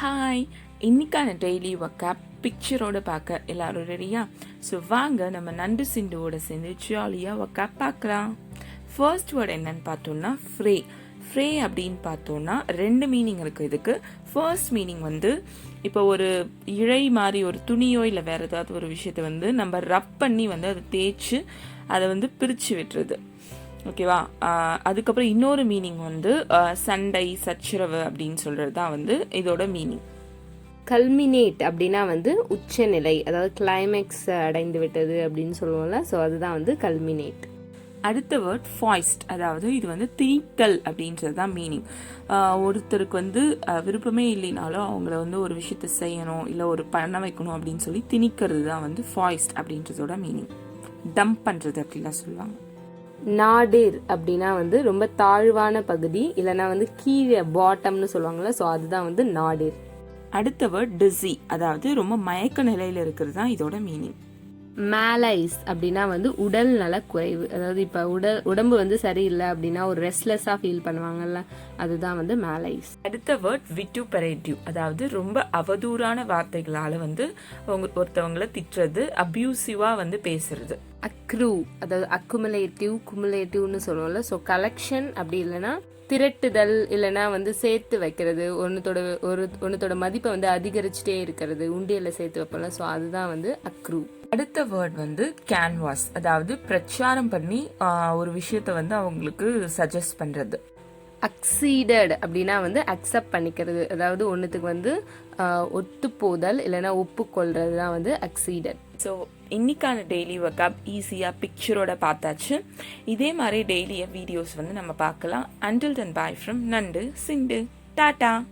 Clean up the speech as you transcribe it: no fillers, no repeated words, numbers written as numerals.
Hi, இன்னைக்கான daily vocab பிக்சரோட பார்க்க எல்லாரும் ரெடியா? ஸோ வாங்க நம்ம நண்டு சிண்டுவோட சேர்ந்து ஜாலியாக vocab பார்க்கலாம். ஃபர்ஸ்ட் வேர்ட் என்னன்னு பார்த்தோம்னா ஃப்ரே. ஃப்ரே அப்படின்னு பார்த்தோம்னா ரெண்டு மீனிங் இருக்குது இதுக்கு. ஃபர்ஸ்ட் மீனிங் இப்போ ஒரு இழை மாதிரி ஒரு துணியோ இல்லை வேறு ஏதாவது ஒரு விஷயத்தை நம்ம ரப் பண்ணி அதை தேய்ச்சி அதை பிரித்து விட்டுறது. ஓகேவா? அதுக்கப்புறம் இன்னொரு மீனிங் சண்டை சச்சரவு அப்படின்னு சொல்கிறது தான் இதோட மீனிங். கல்மினேட் அப்படின்னா உச்சநிலை, அதாவது கிளைமேக்ஸ் அடைந்து விட்டது அப்படின்னு சொல்லுவோம்ல. ஸோ அதுதான் கல்மினேட். அடுத்த வேர்ட் ஃபாய்ஸ்ட், அதாவது இது திணித்தல் அப்படின்றது தான் மீனிங். ஒருத்தருக்கு விருப்பமே இல்லைனாலும் அவங்கள ஒரு விஷயத்த செய்யணும் இல்லை ஒரு பண்ண வைக்கணும் அப்படின்னு சொல்லி திணிக்கிறது தான் ஃபாய்ஸ்ட் அப்படின்றதோட மீனிங். டம்ப் பண்ணுறது அப்படிலாம் சொல்லுவாங்க. நாடேர் அப்படின்னா ரொம்ப தாழ்வான பகுதி, இல்லைன்னா கீழே பாட்டம்னு சொல்லுவாங்கல்ல. ஸோ அதுதான் நாடேர். அடுத்த வேர்ட் டிசி, அதாவது ரொம்ப மயக்க நிலையில இருக்கிறது தான் இதோட மீனிங். மேலைஸ் அப்படின்னா உடல் நல குறைவு, அதாவது இப்போ உடம்பு சரியில்லை அப்படின்னா ஒரு ரெஸ்ட்லெஸ்ஸாக ஃபீல் பண்ணுவாங்கல்ல, அதுதான் மேலைஸ். அடுத்த வேர்ட் விட்டுபரேட்டிவ், அதாவது ரொம்ப அவதூறான வார்த்தைகளால் ஒருத்தவங்களை திட்டுறது, அப்யூசிவாக பேசுறது. அக்ரூ, அதாவது அக்குமுலேட்டிவ் குமுலேட்டிவ்னு சொல்லுவோம்ல. ஸோ கலெக்ஷன் அப்படி இல்லைன்னா திரட்டுதல், இல்லைன்னா சேர்த்து வைக்கிறது, ஒன்றுத்தோட மதிப்பை அதிகரிச்சுட்டே இருக்கிறது, உண்டியலில் சேர்த்து வைப்போம்ல. ஸோ அதுதான் அக்ரூ. அடுத்த வேர்ட் கேன்வாஸ், அதாவது பிரச்சாரம் பண்ணி ஒரு விஷயத்த அவங்களுக்கு சஜஸ்ட் பண்றது. அக்சீடட் அப்படின்னா அக்செப்ட் பண்ணிக்கிறது, அதாவது ஒன்றுத்துக்கு ஒத்துப்போதல் இல்லைன்னா ஒப்புக்கொள்றது தான் அக்சீடட். ஸோ இன்னைக்கான டெய்லி vocab ஈஸியாக பிக்சரோட பார்த்தாச்சு. இதே மாதிரி டெய்லியாக வீடியோஸ் நம்ம பார்க்கலாம். Until then, bye from நண்டு சிண்டு. டாட்டா.